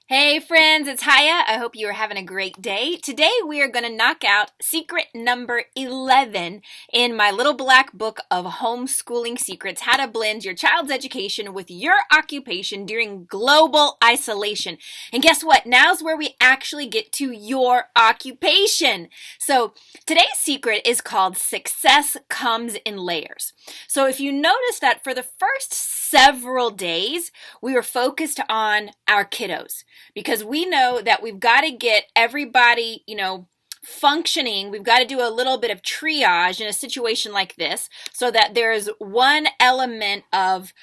Hey friends, it's Chaya. I hope you are having a great day. Today we are going to knock out secret number 11 in my little black book of homeschooling secrets, how to blend your child's education with your occupation during global isolation. And guess what? Now's where we actually get to your occupation. So today's secret is called Success Comes in Layers. So if you notice that for the first several days, we were focused on our kiddos because we know that we've got to get everybody, functioning. We've got to do a little bit of triage in a situation like this so that there's one element of,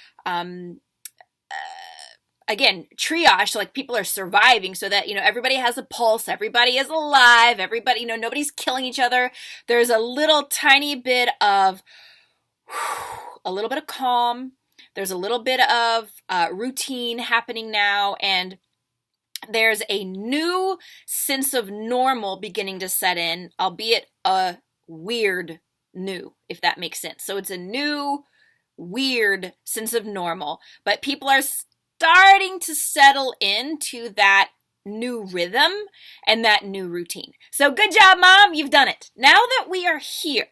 again, triage, so like people are surviving so that, everybody has a pulse, everybody is alive, everybody, nobody's killing each other. There's a little tiny bit of, a little bit of calm. There's a little bit of routine happening now, and there's a new sense of normal beginning to set in, albeit a weird new, if that makes sense. So it's a new, weird sense of normal, but people are starting to settle into that new rhythm and that new routine. So good job, Mom. You've done it. Now that we are here,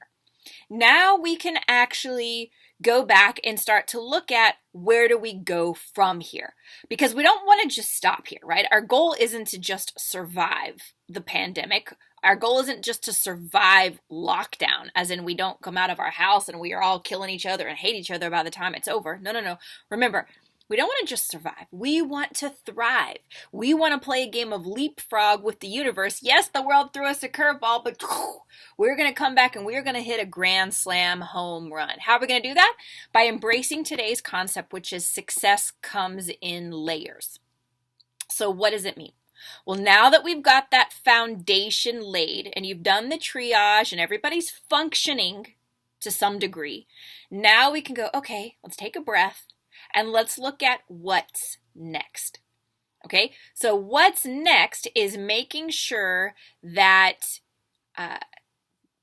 now we can actually go back and start to look at where do we go from here? Because we don't want to just stop here, right? Our goal isn't to just survive the pandemic. Our goal isn't just to survive lockdown, as in we don't come out of our house and we are all killing each other and hate each other by the time it's over. No. Remember, we don't want to just survive. We want to thrive. We want to play a game of leapfrog with the universe. Yes, the world threw us a curveball, but we're going to come back and we're going to hit a grand slam home run. How are we going to do that? By embracing today's concept, which is success comes in layers. So what does it mean? Well, now that we've got that foundation laid and you've done the triage and everybody's functioning to some degree, now we can go, okay, let's take a breath. And let's look at what's next. Okay, so what's next is making sure that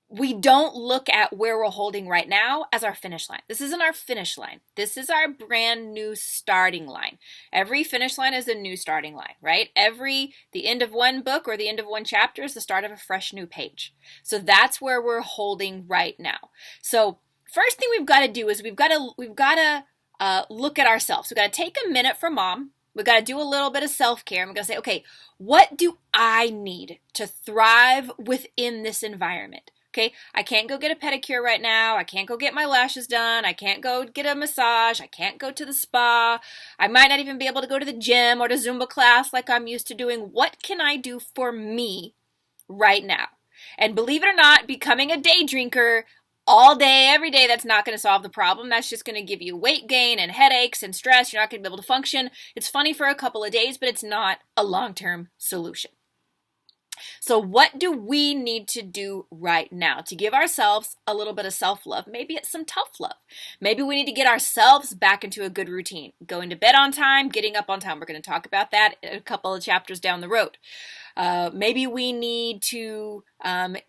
we don't look at where we're holding right now as our finish line. This isn't our finish line. This is our brand new starting line. Every finish line is a new starting line, right? The end of one book or the end of one chapter is the start of a fresh new page. So that's where we're holding right now. So first thing we've got to do is we've got to look at ourselves. We've got to take a minute for Mom. We've got to do a little bit of self-care. And we're going to say, okay, what do I need to thrive within this environment? Okay, I can't go get a pedicure right now. I can't go get my lashes done. I can't go get a massage. I can't go to the spa. I might not even be able to go to the gym or to Zumba class like I'm used to doing. What can I do for me right now? And believe it or not, becoming a day drinker all day, every day, that's not going to solve the problem. That's just going to give you weight gain and headaches and stress. You're not going to be able to function. It's funny for a couple of days, but it's not a long-term solution. So what do we need to do right now to give ourselves a little bit of self-love? Maybe it's some tough love. Maybe we need to get ourselves back into a good routine. Going to bed on time, getting up on time. We're going to talk about that a couple of chapters down the road. Maybe we need to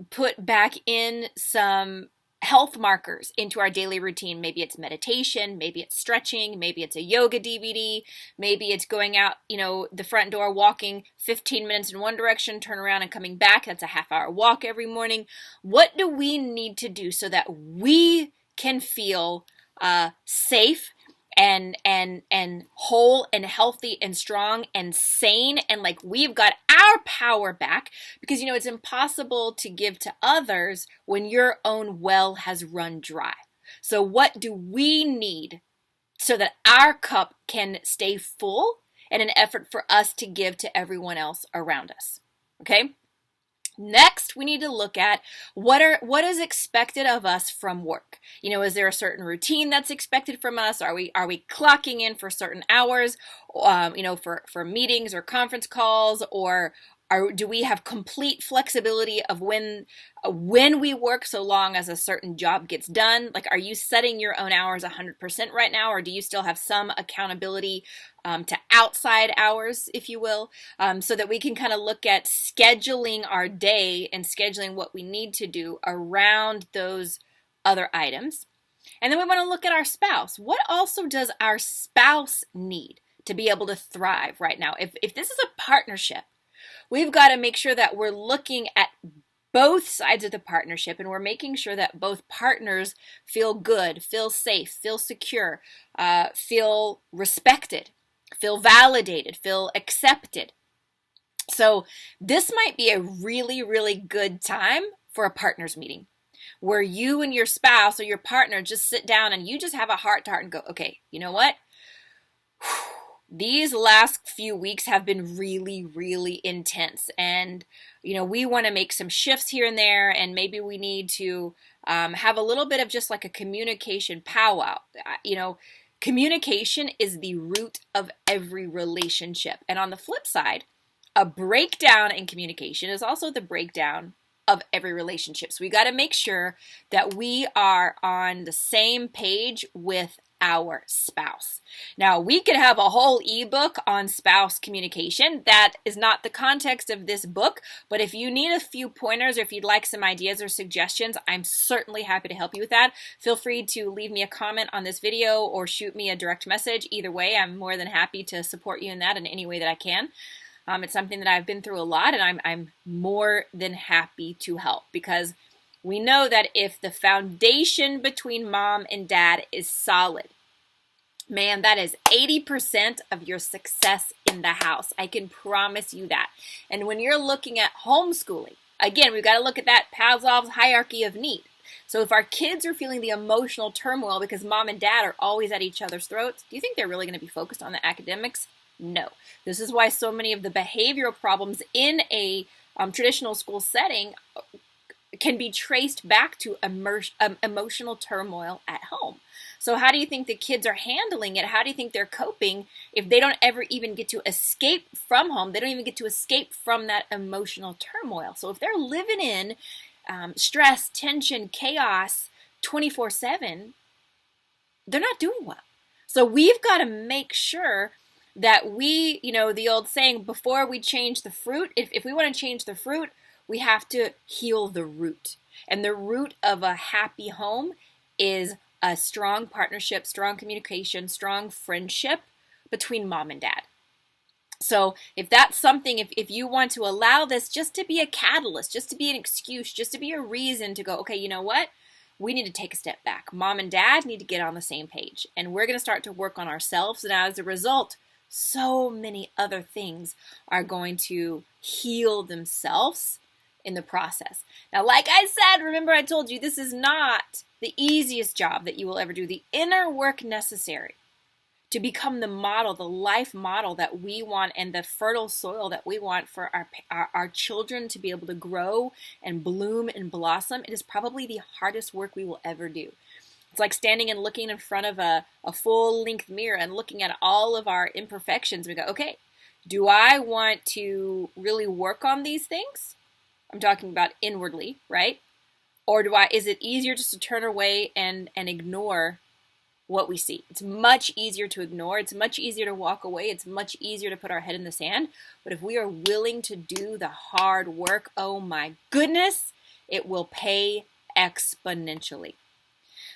put back in some health markers into our daily routine. Maybe it's meditation, maybe it's stretching, maybe it's a yoga DVD, maybe it's going out, the front door, walking 15 minutes in one direction, turn around and coming back. That's a half-hour walk every morning. What do we need to do so that we can feel safe and whole and healthy and strong and sane and like we've got our power back? Because it's impossible to give to others when your own well has run dry. So what do we need so that our cup can stay full in an effort for us to give to everyone else around us? Okay? Next, we need to look at what is expected of us from work. Is there a certain routine that's expected from us? Are we clocking in for certain hours, for meetings or conference calls, or do we have complete flexibility of when we work so long as a certain job gets done? Like, are you setting your own hours 100% right now, or do you still have some accountability to outside hours, if you will, so that we can kind of look at scheduling our day and scheduling what we need to do around those other items? And then we want to look at our spouse. What also does our spouse need? to be able to thrive right now. If this is a partnership, we've got to make sure that we're looking at both sides of the partnership, and we're making sure that both partners feel good, feel safe, feel secure, feel respected, feel validated, feel accepted. So this might be a really, really good time for a partners meeting where you and your spouse or your partner just sit down and you just have a heart to heart and go, okay, you know what? These last few weeks have been really, really intense, and we want to make some shifts here and there, and maybe we need to have a little bit of just like a communication powwow. Communication is the root of every relationship, and on the flip side, a breakdown in communication is also the breakdown of every relationship. So we got to make sure that we are on the same page with our spouse. Now, we could have a whole ebook on spouse communication. That is not the context of this book, but if you need a few pointers or if you'd like some ideas or suggestions, I'm certainly happy to help you with that. Feel free to leave me a comment on this video or shoot me a direct message. Either way, I'm more than happy to support you in that in any way that I can. It's something that I've been through a lot, and I'm more than happy to help, because we know that if the foundation between mom and dad is solid, man, that is 80% of your success in the house. I can promise you that. And when you're looking at homeschooling, again, we've got to look at that Pavlov's hierarchy of need. So if our kids are feeling the emotional turmoil because mom and dad are always at each other's throats, do you think they're really going to be focused on the academics? No. This is why so many of the behavioral problems in a traditional school setting can be traced back to emotional turmoil at home. So how do you think the kids are handling it? How do you think they're coping if they don't ever even get to escape from home? They don't even get to escape from that emotional turmoil. So if they're living in stress, tension, chaos 24/7, they're not doing well. So we've got to make sure that we, the old saying, before we change the fruit, if we want to change the fruit, we have to heal the root. And the root of a happy home is a strong partnership, strong communication, strong friendship between mom and dad. So if that's something, if you want to allow this just to be a catalyst, just to be an excuse, just to be a reason to go, okay, you know what? We need to take a step back. Mom and dad need to get on the same page. And we're going to start to work on ourselves. And as a result, so many other things are going to heal themselves in the process. Now, like I said, remember I told you this is not the easiest job that you will ever do. The inner work necessary to become the model, the life model that we want, and the fertile soil that we want for our children to be able to grow and bloom and blossom, it is probably the hardest work we will ever do. It's like standing and looking in front of a full-length mirror and looking at all of our imperfections. We go, okay, do I want to really work on these things? I'm talking about inwardly, right? Or is it easier just to turn away and ignore what we see? It's much easier to ignore. It's much easier to walk away. It's much easier to put our head in the sand. But if we are willing to do the hard work, oh my goodness, it will pay exponentially.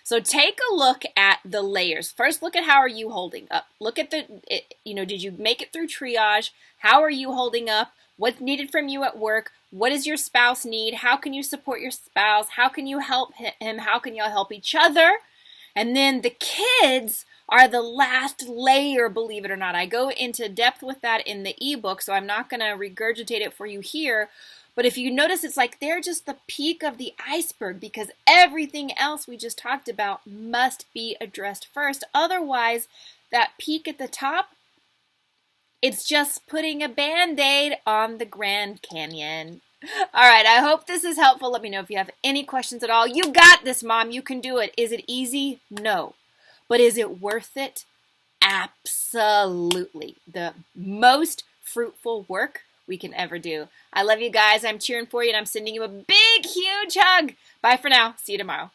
So take a look at the layers. First, look at how are you holding up. Look at did you make it through triage? How are you holding up? What's needed from you at work? What does your spouse need? How can you support your spouse? How can you help him? How can y'all help each other? And then the kids are the last layer, believe it or not. I go into depth with that in the ebook, so I'm not going to regurgitate it for you here. But if you notice, it's like they're just the peak of the iceberg, because everything else we just talked about must be addressed first. Otherwise, that peak at the top, it's just putting a Band-Aid on the Grand Canyon. All right, I hope this is helpful. Let me know if you have any questions at all. You got this, Mom. You can do it. Is it easy? No. But is it worth it? Absolutely. The most fruitful work we can ever do. I love you guys. I'm cheering for you, and I'm sending you a big, huge hug. Bye for now. See you tomorrow.